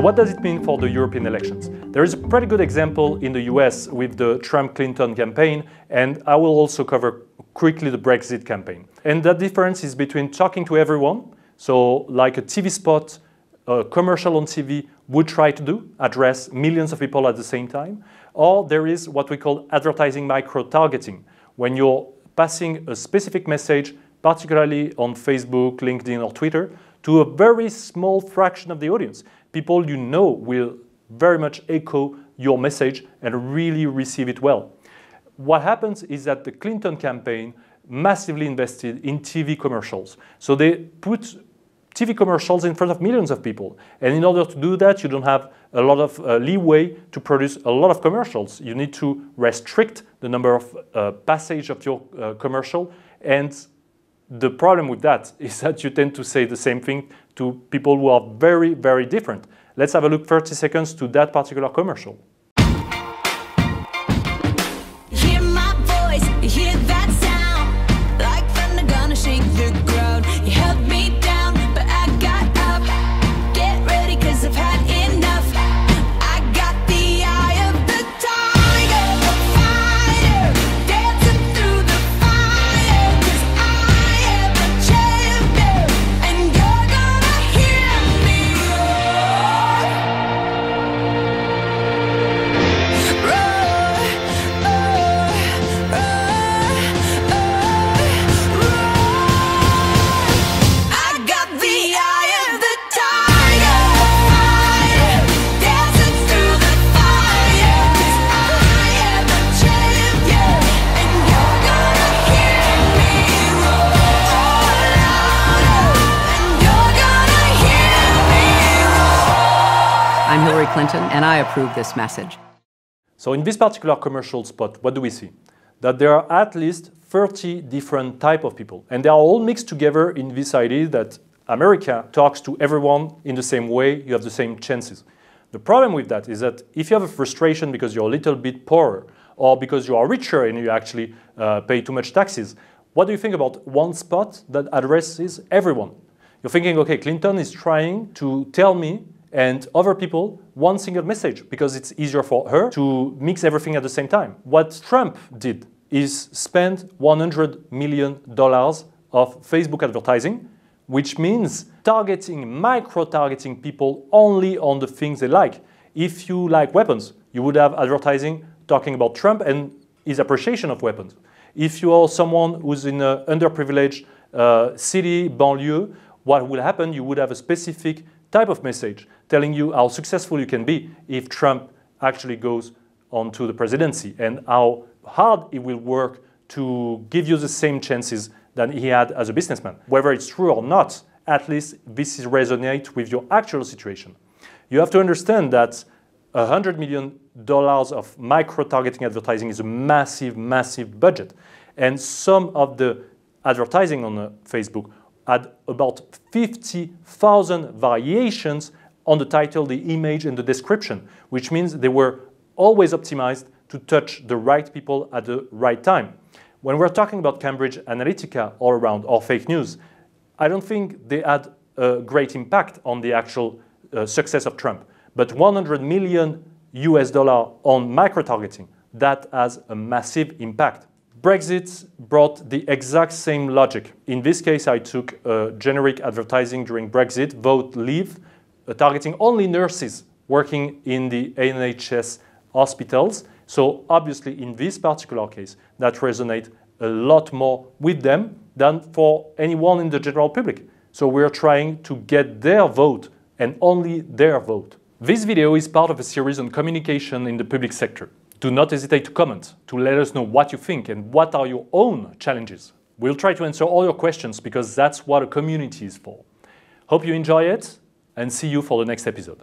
what does it mean for the European elections? There is a pretty good example in the US with the Trump-Clinton campaign, and I will also cover quickly the Brexit campaign. And that difference is between talking to everyone, so like a TV spot, a commercial on TV would try to do, address millions of people at the same time, or there is what we call advertising micro-targeting, when you're passing a specific message, particularly on Facebook, LinkedIn, or Twitter, to a very small fraction of the audience. People you know will very much echo your message and really receive it well. What happens is that the Clinton campaign massively invested in TV commercials. So they put TV commercials in front of millions of people. And in order to do that, you don't have a lot of leeway to produce a lot of commercials. You need to restrict the number of passage of your commercial. And the problem with that is that you tend to say the same thing to people who are very, very different. Let's have a look 30 seconds to that particular commercial. Hear my voice, hear that sound, like thunder gonna shake the ground. You held me down, but I got up. Get ready, 'cause I've had enough. I got the eye of the tiger, the fighter, dancing through the fire. 'Cause I am a champion, and you're gonna hear me roar. Roar, roar, roar. I got the eye of the tiger, fighter, dancing through the fire. 'Cause I am a champion, and you're gonna hear me roar louder, and you're gonna hear me roar. I'm Hillary Clinton, and I approve this message. So in this particular commercial spot, what do we see? That there are at least 30 different types of people. And they are all mixed together in this idea that America talks to everyone in the same way, you have the same chances. The problem with that is that if you have a frustration because you're a little bit poorer, or because you are richer and you actually pay too much taxes, what do you think about one spot that addresses everyone? You're thinking, okay, Clinton is trying to tell me and other people one single message because it's easier for her to mix everything at the same time. What Trump did is spend $100 million of Facebook advertising, which means targeting, micro-targeting people only on the things they like. If you like weapons, you would have advertising talking about Trump and his appreciation of weapons. If you are someone who's in an underprivileged city, banlieue, what will happen, you would have a specific type of message telling you how successful you can be if Trump actually goes onto the presidency and how hard it will work to give you the same chances than he had as a businessman. Whether it's true or not, at least this resonates with your actual situation. You have to understand that $100 million of micro-targeting advertising is a massive, massive budget. And some of the advertising on Facebook had about 50,000 variations on the title, the image, and the description, which means they were always optimized to touch the right people at the right time. When we're talking about Cambridge Analytica all around, or fake news, I don't think they had a great impact on the actual success of Trump. But $100 million on micro-targeting, that has a massive impact. Brexit brought the exact same logic. In this case, I took generic advertising during Brexit, vote leave, targeting only nurses working in the NHS hospitals. So obviously, in this particular case, that resonates a lot more with them than for anyone in the general public. So we're trying to get their vote and only their vote. This video is part of a series on communication in the public sector. Do not hesitate to comment, to let us know what you think and what are your own challenges. We'll try to answer all your questions because that's what a community is for. Hope you enjoy it and see you for the next episode.